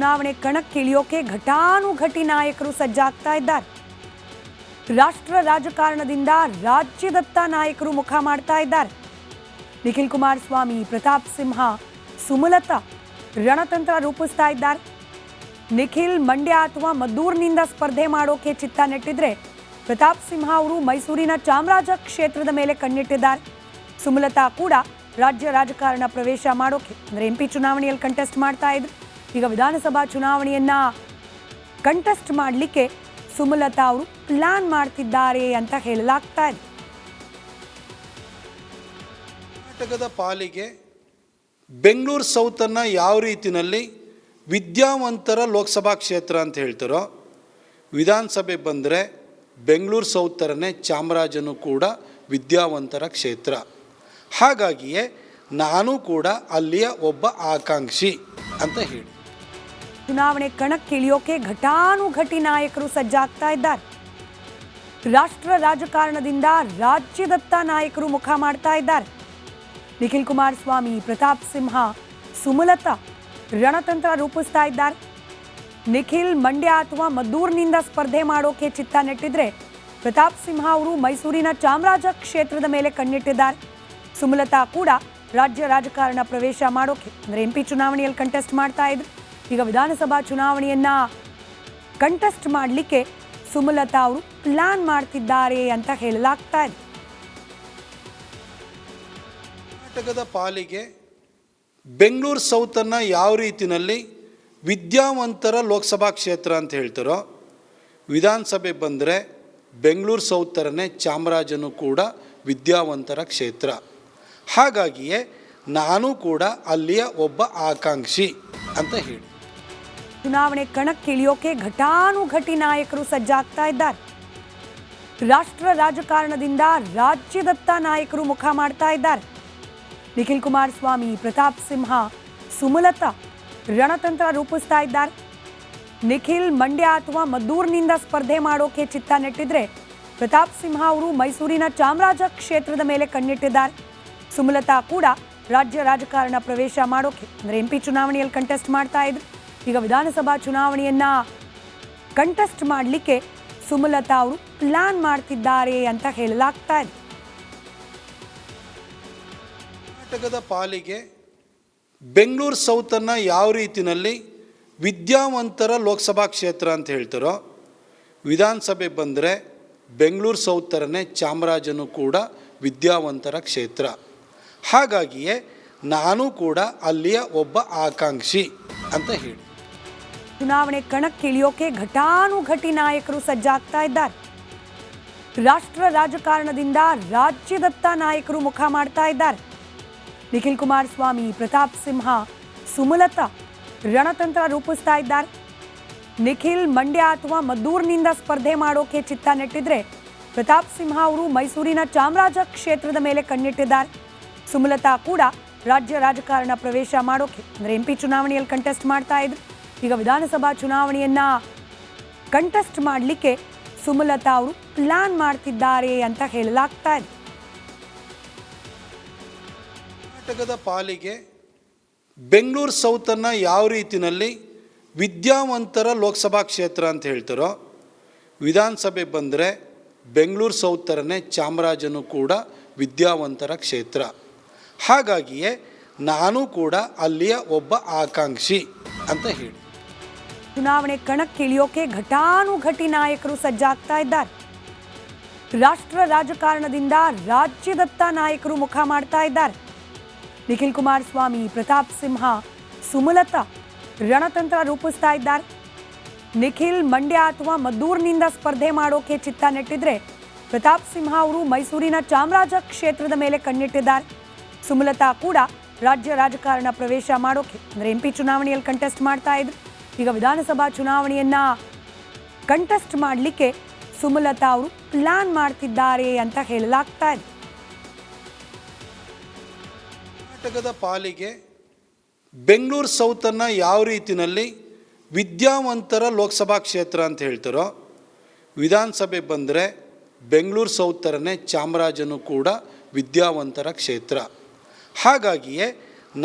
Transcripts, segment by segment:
ಚುನಾವಣೆ ಕಣಕ್ಕಿಳಿಯೋಕೆ ಘಟಾನುಘಟಿ ನಾಯಕರು ಸಜ್ಜಾಗ್ತಾ ಇದ್ದಾರೆ. ರಾಷ್ಟ್ರ ರಾಜಕಾರಣದಿಂದ ರಾಜ್ಯದತ್ತ ನಾಯಕರು ಮುಖ ಮಾಡ್ತಾ ಇದ್ದಾರೆ. ನಿಖಿಲ್ ಕುಮಾರಸ್ವಾಮಿ, ಪ್ರತಾಪ್ ಸಿಂಹ, ಸುಮಲತಾ ರಣತಂತ್ರ ರೂಪಿಸ್ತಾ ಇದ್ದಾರೆ. ನಿಖಿಲ್ ಮಂಡ್ಯ ಅಥವಾ ಮದ್ದೂರಿನಿಂದ ಸ್ಪರ್ಧೆ ಮಾಡೋಕೆ ಚಿತ್ತ ನೆಟ್ಟಿದ್ರೆ, ಪ್ರತಾಪ್ ಸಿಂಹ ಅವರು ಮೈಸೂರಿನ ಚಾಮರಾಜ ಕ್ಷೇತ್ರದ ಮೇಲೆ ಕಣ್ಣಿಟ್ಟಿದ್ದಾರೆ. ಸುಮಲತಾ ಕೂಡ ರಾಜ್ಯ ರಾಜಕಾರಣ ಪ್ರವೇಶ ಮಾಡೋಕೆ ಅಂದರೆ MP ಚುನಾವಣೆಯಲ್ಲಿ ಕಂಟೆಸ್ಟ್ ಮಾಡ್ತಾ ಇದ್ರು. ಈಗ ವಿಧಾನಸಭಾ ಚುನಾವಣೆಯನ್ನ ಕಂಟೆಸ್ಟ್ ಮಾಡಲಿಕ್ಕೆ ಸುಮಲತಾ ಅವರು ಪ್ಲಾನ್ ಮಾಡ್ತಿದ್ದಾರೆ ಅಂತ ಹೇಳಲಾಗ್ತಾ ಇದೆ. ಕರ್ನಾಟಕದ ಪಾಲಿಗೆ ಬೆಂಗಳೂರು ಸೌತನ್ನು ಯಾವ ರೀತಿಯಲ್ಲಿ ವಿದ್ಯಾವಂತರ ಲೋಕಸಭಾ ಕ್ಷೇತ್ರ ಅಂತ ಹೇಳ್ತಾರೋ, ವಿಧಾನಸಭೆ ಬಂದರೆ ಬೆಂಗಳೂರು ಸೌತ್ ಥರನೇ ಚಾಮರಾಜನೂ ಕೂಡ ವಿದ್ಯಾವಂತರ ಕ್ಷೇತ್ರ. ಹಾಗಾಗಿಯೇ ನಾನು ಕೂಡ ಅಲ್ಲಿಯ ಒಬ್ಬ ಆಕಾಂಕ್ಷಿ ಅಂತ ಹೇಳಿ ಚುನಾವಣೆ ಕಣಕ್ಕಿಳಿಯೋಕೆ ಘಟಾನುಘಟಿ ನಾಯಕರು ಸಜ್ಜಾಗ್ತಾ ಇದ್ದಾರೆ. ರಾಷ್ಟ್ರ ರಾಜಕಾರಣದಿಂದ ರಾಜ್ಯದತ್ತ ನಾಯಕರು ಮುಖ ಮಾಡ್ತಾ ಇದ್ದಾರೆ. ನಿಖಿಲ್ ಕುಮಾರಸ್ವಾಮಿ, ಪ್ರತಾಪ್ ಸಿಂಹ, ಸುಮಲತಾ ರಣತಂತ್ರ ರೂಪಿಸ್ತಾ ಇದ್ದಾರೆ. ನಿಖಿಲ್ ಮಂಡ್ಯ ಅಥವಾ ಮದ್ದೂರಿನಿಂದ ಸ್ಪರ್ಧೆ ಮಾಡೋಕೆ ಚಿತ್ತ ನೆಟ್ಟಿದ್ರೆ, ಪ್ರತಾಪ್ ಸಿಂಹ ಅವರು ಮೈಸೂರಿನ ಚಾಮರಾಜ ಕ್ಷೇತ್ರದ ಮೇಲೆ ಕಣ್ಣಿಟ್ಟಿದ್ದಾರೆ. ಸುಮಲತಾ ಕೂಡ ರಾಜ್ಯ ರಾಜಕಾರಣ ಪ್ರವೇಶ ಮಾಡೋಕೆ ಅಂದರೆ MP ಚುನಾವಣೆಯಲ್ಲಿ ಕಂಟೆಸ್ಟ್ ಮಾಡ್ತಾ ಇದ್ರು. ಈಗ ವಿಧಾನಸಭಾ ಚುನಾವಣೆಯನ್ನ ಕಂಟೆಸ್ಟ್ ಮಾಡಲಿಕ್ಕೆ ಸುಮಲತಾ ಅವರು ಪ್ಲಾನ್ ಮಾಡ್ತಿದ್ದಾರೆ ಅಂತ ಹೇಳಲಾಗ್ತಾ ಇದೆ. ಕರ್ನಾಟಕದ ಪಾಲಿಗೆ ಬೆಂಗಳೂರು ಸೌತನ್ನು ಯಾವ ರೀತಿಯಲ್ಲಿ ವಿದ್ಯಾವಂತರ ಲೋಕಸಭಾ ಕ್ಷೇತ್ರ ಅಂತ ಹೇಳ್ತಾರೋ, ವಿಧಾನಸಭೆ ಬಂದರೆ ಬೆಂಗಳೂರು ಸೌತ್ ಥರನೇ ಚಾಮರಾಜನೂ ಕೂಡ ವಿದ್ಯಾವಂತರ ಕ್ಷೇತ್ರ. ಹಾಗಾಗಿಯೇ ನಾನು ಕೂಡ ಅಲ್ಲಿಯ ಒಬ್ಬ ಆಕಾಂಕ್ಷಿ ಅಂತ ಹೇಳಿ ಚುನಾವಣೆ ಕಣಕ್ಕಿಳಿಯೋಕೆ ಘಟಾನುಘಟಿ ನಾಯಕರು ಸಜ್ಜಾಗ್ತಾ ಇದ್ದಾರೆ. ರಾಷ್ಟ್ರ ರಾಜಕಾರಣದಿಂದ ರಾಜ್ಯದತ್ತ ನಾಯಕರು ಮುಖ ಮಾಡ್ತಾ ಇದ್ದಾರೆ. ನಿಖಿಲ್ ಕುಮಾರಸ್ವಾಮಿ, ಪ್ರತಾಪ್ ಸಿಂಹ, ಸುಮಲತಾ ರಣತಂತ್ರ ರೂಪಿಸ್ತಾ ಇದ್ದಾರೆ. ನಿಖಿಲ್ ಮಂಡ್ಯ ಅಥವಾ ಮದ್ದೂರಿನಿಂದ ಸ್ಪರ್ಧೆ ಮಾಡೋಕೆ ಚಿತ್ತ ನೆಟ್ಟಿದ್ರೆ, ಪ್ರತಾಪ್ ಸಿಂಹ ಅವರು ಮೈಸೂರಿನ ಚಾಮರಾಜ ಕ್ಷೇತ್ರದ ಮೇಲೆ ಕಣ್ಣಿಟ್ಟಿದ್ದಾರೆ. ಸುಮಲತಾ ಕೂಡ ರಾಜ್ಯ ರಾಜಕಾರಣ ಪ್ರವೇಶ ಮಾಡೋಕೆ ಅಂದರೆ MP ಚುನಾವಣೆಯಲ್ಲಿ ಕಂಟೆಸ್ಟ್ ಮಾಡ್ತಾ ಇದ್ರು. ಈಗ ವಿಧಾನಸಭಾ ಚುನಾವಣೆಯನ್ನ ಕಂಟೆಸ್ಟ್ ಮಾಡಲಿಕ್ಕೆ ಸುಮಲತಾ ಅವರು ಪ್ಲಾನ್ ಮಾಡ್ತಿದ್ದಾರೆ ಅಂತ ಹೇಳಲಾಗ್ತಾ ಇದೆ. ಕರ್ನಾಟಕದ ಪಾಲಿಗೆ ಬೆಂಗಳೂರು ಸೌತನ್ನು ಯಾವ ರೀತಿಯಲ್ಲಿ ವಿದ್ಯಾವಂತರ ಲೋಕಸಭಾ ಕ್ಷೇತ್ರ ಅಂತ ಹೇಳ್ತಾರೋ, ವಿಧಾನಸಭೆ ಬಂದರೆ ಬೆಂಗಳೂರು ಸೌತ್ ಥರನೇ ಚಾಮರಾಜನೂ ಕೂಡ ವಿದ್ಯಾವಂತರ ಕ್ಷೇತ್ರ. ಹಾಗಾಗಿಯೇ ನಾನು ಕೂಡ ಅಲ್ಲಿಯ ಒಬ್ಬ ಆಕಾಂಕ್ಷಿ ಅಂತ ಹೇಳಿ ಚುನಾವಣೆ ಕಣಕ್ಕಿಳಿಯೋಕೆ ಘಟಾನುಘಟಿ ನಾಯಕರು ಸಜ್ಜಾಗ್ತಾ ಇದ್ದಾರೆ. ರಾಷ್ಟ್ರ ರಾಜಕಾರಣದಿಂದ ರಾಜ್ಯದತ್ತ ನಾಯಕರು ಮುಖ ಮಾಡ್ತಾ ಇದ್ದಾರೆ. ನಿಖಿಲ್ ಕುಮಾರಸ್ವಾಮಿ, ಪ್ರತಾಪ್ ಸಿಂಹ, ಸುಮಲತಾ ರಣತಂತ್ರ ರೂಪಿಸ್ತಾ ಇದ್ದಾರೆ. ನಿಖಿಲ್ ಮಂಡ್ಯ ಅಥವಾ ಮದ್ದೂರಿನಿಂದ ಸ್ಪರ್ಧೆ ಮಾಡೋಕೆ ಚಿತ್ತ ನೆಟ್ಟಿದ್ರೆ, ಪ್ರತಾಪ್ ಸಿಂಹ ಅವರು ಮೈಸೂರಿನ ಚಾಮರಾಜ ಕ್ಷೇತ್ರದ ಮೇಲೆ ಕಣ್ಣಿಟ್ಟಿದ್ದಾರೆ. ಸುಮಲತಾ ಕೂಡ ರಾಜ್ಯ ರಾಜಕಾರಣ ಪ್ರವೇಶ ಮಾಡೋಕೆ ಅಂದರೆ MP ಚುನಾವಣೆಯಲ್ಲಿ ಕಂಟೆಸ್ಟ್ ಮಾಡ್ತಾ ಇದ್ರು. ಈಗ ವಿಧಾನಸಭಾ ಚುನಾವಣೆಯನ್ನ ಕಂಟೆಸ್ಟ್ ಮಾಡಲಿಕ್ಕೆ ಸುಮಲತಾ ಅವರು ಪ್ಲಾನ್ ಮಾಡ್ತಿದ್ದಾರೆ ಅಂತ ಹೇಳಲಾಗ್ತಾ ಇದೆ. ಕರ್ನಾಟಕದ ಪಾಲಿಗೆ ಬೆಂಗಳೂರು ಸೌತನ್ನು ಯಾವ ರೀತಿಯಲ್ಲಿ ವಿದ್ಯಾವಂತರ ಲೋಕಸಭಾ ಕ್ಷೇತ್ರ ಅಂತ ಹೇಳ್ತಾರೋ, ವಿಧಾನಸಭೆ ಬಂದರೆ ಬೆಂಗಳೂರು ಸೌತ್ ಥರನೇ ಚಾಮರಾಜನೂ ಕೂಡ ವಿದ್ಯಾವಂತರ ಕ್ಷೇತ್ರ. ಹಾಗಾಗಿಯೇ ನಾನು ಕೂಡ ಅಲ್ಲಿಯ ಒಬ್ಬ ಆಕಾಂಕ್ಷಿ ಅಂತ ಹೇಳಿ ಚುನಾವಣೆ ಕಣಕ್ಕಿಳಿಯೋಕೆ ಘಟಾನುಘಟಿ ನಾಯಕರು ಸಜ್ಜಾಗ್ತಾ ಇದ್ದಾರೆ. ರಾಷ್ಟ್ರ ರಾಜಕಾರಣದಿಂದ ರಾಜ್ಯದತ್ತ ನಾಯಕರು ಮುಖ ಮಾಡ್ತಾ ಇದ್ದಾರೆ. ನಿಖಿಲ್ ಕುಮಾರಸ್ವಾಮಿ, ಪ್ರತಾಪ್ ಸಿಂಹ, ಸುಮಲತಾ ರಣತಂತ್ರ ರೂಪಿಸ್ತಾ ಇದ್ದಾರೆ. ನಿಖಿಲ್ ಮಂಡ್ಯ ಅಥವಾ ಮದ್ದೂರಿನಿಂದ ಸ್ಪರ್ಧೆ ಮಾಡೋಕೆ ಚಿತ್ತ ನೆಟ್ಟಿದ್ರೆ, ಪ್ರತಾಪ್ ಸಿಂಹ ಅವರು ಮೈಸೂರಿನ ಚಾಮರಾಜ ಕ್ಷೇತ್ರದ ಮೇಲೆ ಕಣ್ಣಿಟ್ಟಿದ್ದಾರೆ. ಸುಮಲತಾ ಕೂಡ ರಾಜ್ಯ ರಾಜಕಾರಣ ಪ್ರವೇಶ ಮಾಡೋಕೆ ಅಂದರೆ MP ಚುನಾವಣೆಯಲ್ಲಿ ಕಂಟೆಸ್ಟ್ ಮಾಡ್ತಾ ಇದ್ರು. ಈಗ ವಿಧಾನಸಭಾ ಚುನಾವಣೆಯನ್ನ ಕಂಟೆಸ್ಟ್ ಮಾಡಲಿಕ್ಕೆ ಸುಮಲತಾ ಅವರು ಪ್ಲಾನ್ ಮಾಡ್ತಿದ್ದಾರೆ ಅಂತ ಹೇಳಲಾಗ್ತಾ ಇದೆ. ಕರ್ನಾಟಕದ ಪಾಲಿಗೆ ಬೆಂಗಳೂರು ಸೌತನ್ನು ಯಾವ ರೀತಿಯಲ್ಲಿ ವಿದ್ಯಾವಂತರ ಲೋಕಸಭಾ ಕ್ಷೇತ್ರ ಅಂತ ಹೇಳ್ತಾರೋ, ವಿಧಾನಸಭೆ ಬಂದರೆ ಬೆಂಗಳೂರು ಸೌತ್ ಥರನೇ ಚಾಮರಾಜನೂ ಕೂಡ ವಿದ್ಯಾವಂತರ ಕ್ಷೇತ್ರ. ಹಾಗಾಗಿಯೇ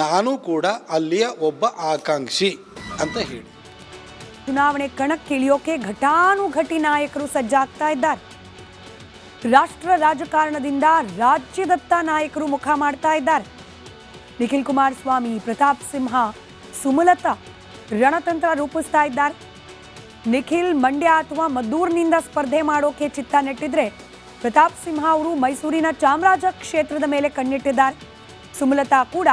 ನಾನು ಕೂಡ ಅಲ್ಲಿಯ ಒಬ್ಬ ಆಕಾಂಕ್ಷಿ ಅಂತ ಹೇಳಿ ಚುನಾವಣೆ ಕಣಕ್ಕಿಳಿಯೋಕೆ ಘಟಾನುಘಟಿ ನಾಯಕರು ಸಜ್ಜಾಗ್ತಾ ಇದ್ದಾರೆ. ರಾಷ್ಟ್ರ ರಾಜಕಾರಣದಿಂದ ರಾಜ್ಯದತ್ತ ನಾಯಕರು ಮುಖ ಮಾಡ್ತಾ ಇದ್ದಾರೆ. ನಿಖಿಲ್ ಕುಮಾರಸ್ವಾಮಿ, ಪ್ರತಾಪ್ ಸಿಂಹ, ಸುಮಲತಾ ರಣತಂತ್ರ ರೂಪಿಸ್ತಾ ಇದ್ದಾರೆ. ನಿಖಿಲ್ ಮಂಡ್ಯ ಅಥವಾ ಮದ್ದೂರಿನಿಂದ ಸ್ಪರ್ಧೆ ಮಾಡೋಕೆ ಚಿತ್ತ ನೆಟ್ಟಿದ್ರೆ, ಪ್ರತಾಪ್ ಸಿಂಹ ಅವರು ಮೈಸೂರಿನ ಚಾಮರಾಜ ಕ್ಷೇತ್ರದ ಮೇಲೆ ಕಣ್ಣಿಟ್ಟಿದ್ದಾರೆ. ಸುಮಲತಾ ಕೂಡ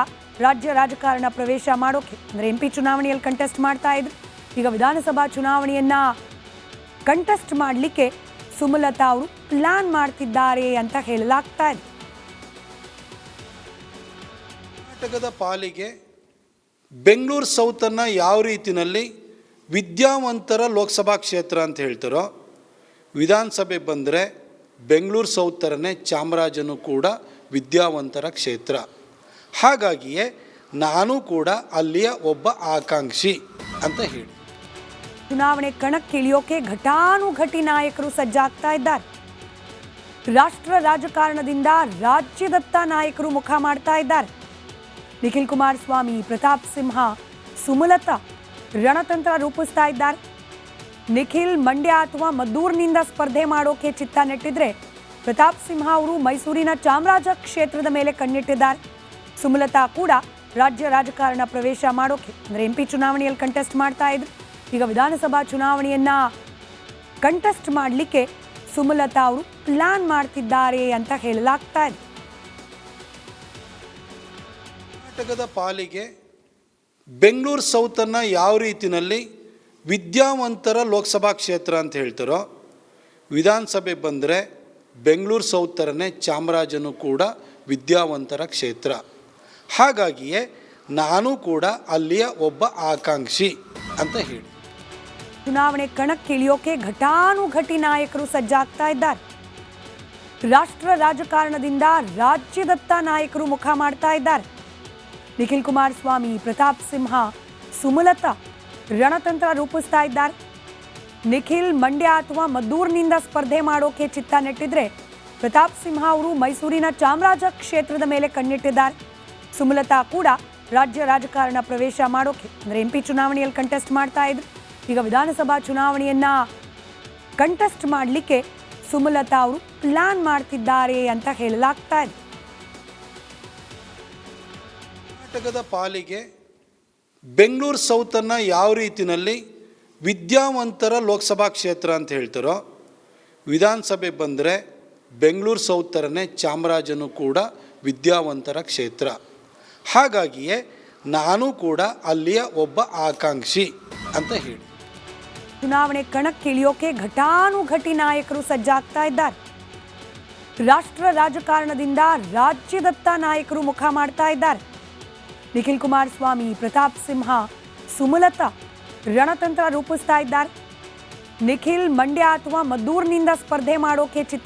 ರಾಜ್ಯ ರಾಜಕಾರಣ ಪ್ರವೇಶ ಮಾಡೋಕೆ ಅಂದರೆ MP ಚುನಾವಣೆಯಲ್ಲಿ ಕಂಟೆಸ್ಟ್ ಮಾಡ್ತಾ ಇದ್ರು. ಈಗ ವಿಧಾನಸಭಾ ಚುನಾವಣೆಯನ್ನ ಕಂಟೆಸ್ಟ್ ಮಾಡಲಿಕ್ಕೆ ಸುಮಲತಾ ಅವರು ಪ್ಲಾನ್ ಮಾಡ್ತಿದ್ದಾರೆ ಅಂತ ಹೇಳಲಾಗ್ತಾ ಇದೆ. ಕರ್ನಾಟಕದ ಪಾಲಿಗೆ ಬೆಂಗಳೂರು ಸೌತನ್ನು ಯಾವ ರೀತಿಯಲ್ಲಿ ವಿದ್ಯಾವಂತರ ಲೋಕಸಭಾ ಕ್ಷೇತ್ರ ಅಂತ ಹೇಳ್ತಾರೋ, ವಿಧಾನಸಭೆ ಬಂದರೆ ಬೆಂಗಳೂರು ಸೌತ್ ಥರನೇ ಚಾಮರಾಜನೂ ಕೂಡ ವಿದ್ಯಾವಂತರ ಕ್ಷೇತ್ರ. ಹಾಗಾಗಿಯೇ ನಾನು ಕೂಡ ಅಲ್ಲಿಯ ಒಬ್ಬ ಆಕಾಂಕ್ಷಿ ಅಂತ ಹೇಳಿ ಚುನಾವಣೆ ಕಣಕ್ಕಿಳಿಯೋಕೆ ಘಟಾನುಘಟಿ ನಾಯಕರು ಸಜ್ಜಾಗ್ತಾ ಇದ್ದಾರೆ. ರಾಷ್ಟ್ರ ರಾಜಕಾರಣದಿಂದ ರಾಜ್ಯದತ್ತ ನಾಯಕರು ಮುಖ ಮಾಡ್ತಾ ಇದ್ದಾರೆ. ನಿಖಿಲ್ ಕುಮಾರಸ್ವಾಮಿ, ಪ್ರತಾಪ್ ಸಿಂಹ, ಸುಮಲತಾ ರಣತಂತ್ರ ರೂಪಿಸ್ತಾ ಇದ್ದಾರೆ. ನಿಖಿಲ್ ಮಂಡ್ಯ ಅಥವಾ ಮದ್ದೂರಿನಿಂದ ಸ್ಪರ್ಧೆ ಮಾಡೋಕೆ ಚಿತ್ತ ನೆಟ್ಟಿದ್ರೆ, ಪ್ರತಾಪ್ ಸಿಂಹ ಅವರು ಮೈಸೂರಿನ ಚಾಮರಾಜ ಕ್ಷೇತ್ರದ ಮೇಲೆ ಕಣ್ಣಿಟ್ಟಿದ್ದಾರೆ. ಸುಮಲತಾ ಕೂಡ ರಾಜ್ಯ ರಾಜಕಾರಣ ಪ್ರವೇಶ ಮಾಡೋಕೆ ಅಂದರೆ MP ಚುನಾವಣೆಯಲ್ಲಿ ಕಂಟೆಸ್ಟ್ ಮಾಡ್ತಾ ಇದ್ರು. ಈಗ ವಿಧಾನಸಭಾ ಚುನಾವಣೆಯನ್ನ ಕಂಟೆಸ್ಟ್ ಮಾಡಲಿಕ್ಕೆ ಸುಮಲತಾ ಅವರು ಪ್ಲಾನ್ ಮಾಡ್ತಿದ್ದಾರೆ ಅಂತ ಹೇಳಲಾಗ್ತಾ ಇದೆ. ಕರ್ನಾಟಕದ ಪಾಲಿಗೆ ಬೆಂಗಳೂರು ಸೌತನ್ನು ಯಾವ ರೀತಿಯಲ್ಲಿ ವಿದ್ಯಾವಂತರ ಲೋಕಸಭಾ ಕ್ಷೇತ್ರ ಅಂತ ಹೇಳ್ತಾರೋ, ವಿಧಾನಸಭೆ ಬಂದರೆ ಬೆಂಗಳೂರು ಸೌತ್ ಥರನೇ ಚಾಮರಾಜನೂ ಕೂಡ ವಿದ್ಯಾವಂತರ ಕ್ಷೇತ್ರ. ಹಾಗಾಗಿಯೇ ನಾನು ಕೂಡ ಅಲ್ಲಿಯ ಒಬ್ಬ ಆಕಾಂಕ್ಷಿ ಅಂತ ಹೇಳಿ ಚುನಾವಣೆ ಕಣಕ್ಕಿಳಿಯೋಕೆ ಘಟಾನುಘಟಿ ನಾಯಕರು ಸಜ್ಜಾಗ್ತಾ ಇದ್ದಾರೆ. ರಾಷ್ಟ್ರ ರಾಜಕಾರಣದಿಂದ ರಾಜ್ಯದತ್ತ ನಾಯಕರು ಮುಖ ಮಾಡ್ತಾ ಇದ್ದಾರೆ. ನಿಖಿಲ್ ಕುಮಾರಸ್ವಾಮಿ, ಪ್ರತಾಪ್ ಸಿಂಹ, ಸುಮಲತಾ ರಣತಂತ್ರ ರೂಪಿಸ್ತಾ ಇದ್ದಾರೆ. ನಿಖಿಲ್ ಮಂಡ್ಯ ಅಥವಾ ಮದ್ದೂರಿನಿಂದ ಸ್ಪರ್ಧೆ ಮಾಡೋಕೆ ಚಿತ್ತ ನೆಟ್ಟಿದ್ರೆ, ಪ್ರತಾಪ್ ಸಿಂಹ ಅವರು ಮೈಸೂರಿನ ಚಾಮರಾಜ ಕ್ಷೇತ್ರದ ಮೇಲೆ ಕಣ್ಣಿಟ್ಟಿದ್ದಾರೆ. ಸುಮಲತಾ ಕೂಡ ರಾಜ್ಯ ರಾಜಕಾರಣ ಪ್ರವೇಶ ಮಾಡೋಕೆ ಅಂದರೆ MP ಚುನಾವಣೆಯಲ್ಲಿ ಕಂಟೆಸ್ಟ್ ಮಾಡ್ತಾ ಇದ್ರು. ಈಗ ವಿಧಾನಸಭಾ ಚುನಾವಣೆಯನ್ನ ಕಂಟೆಸ್ಟ್ ಮಾಡಲಿಕ್ಕೆ ಸುಮಲತಾ ಅವರು ಪ್ಲಾನ್ ಮಾಡ್ತಿದ್ದಾರೆ ಅಂತ ಹೇಳಲಾಗ್ತಾ ಇದೆ. ಕರ್ನಾಟಕದ ಪಾಲಿಗೆ ಬೆಂಗಳೂರು ಸೌತನ್ನು ಯಾವ ರೀತಿಯಲ್ಲಿ ವಿದ್ಯಾವಂತರ ಲೋಕಸಭಾ ಕ್ಷೇತ್ರ ಅಂತ ಹೇಳ್ತಾರೋ, ವಿಧಾನಸಭೆ ಬಂದರೆ ಬೆಂಗಳೂರು ಸೌತ್ ಥರನೇ ಚಾಮರಾಜನೂ ಕೂಡ ವಿದ್ಯಾವಂತರ ಕ್ಷೇತ್ರ. ಹಾಗಾಗಿಯೇ ನಾನು ಕೂಡ ಅಲ್ಲಿಯ ಒಬ್ಬ ಆಕಾಂಕ್ಷಿ ಅಂತ ಹೇಳಿ ಚುನಾವಣೆ ಕಣಕ್ಕಿಳಿಯೋಕೆ ಘಟಾನುಘಟಿ ನಾಯಕರು ಸಜ್ಜಾಗ್ತಾ ಇದ್ದಾರೆ. ರಾಷ್ಟ್ರ ರಾಜಕಾರಣದಿಂದ ರಾಜ್ಯದತ್ತ ನಾಯಕರು ಮುಖ ಮಾಡ್ತಾ ಇದ್ದಾರೆ. ನಿಖಿಲ್ ಕುಮಾರಸ್ವಾಮಿ, ಪ್ರತಾಪ್ ಸಿಂಹ, ಸುಮಲತಾ ರಣತಂತ್ರ ರೂಪಿಸ್ತಾ ಇದ್ದಾರೆ. ನಿಖಿಲ್ ಮಂಡ್ಯ ಅಥವಾ ಮದ್ದೂರಿನಿಂದ ಸ್ಪರ್ಧೆ ಮಾಡೋಕೆ ಚಿತ್ತ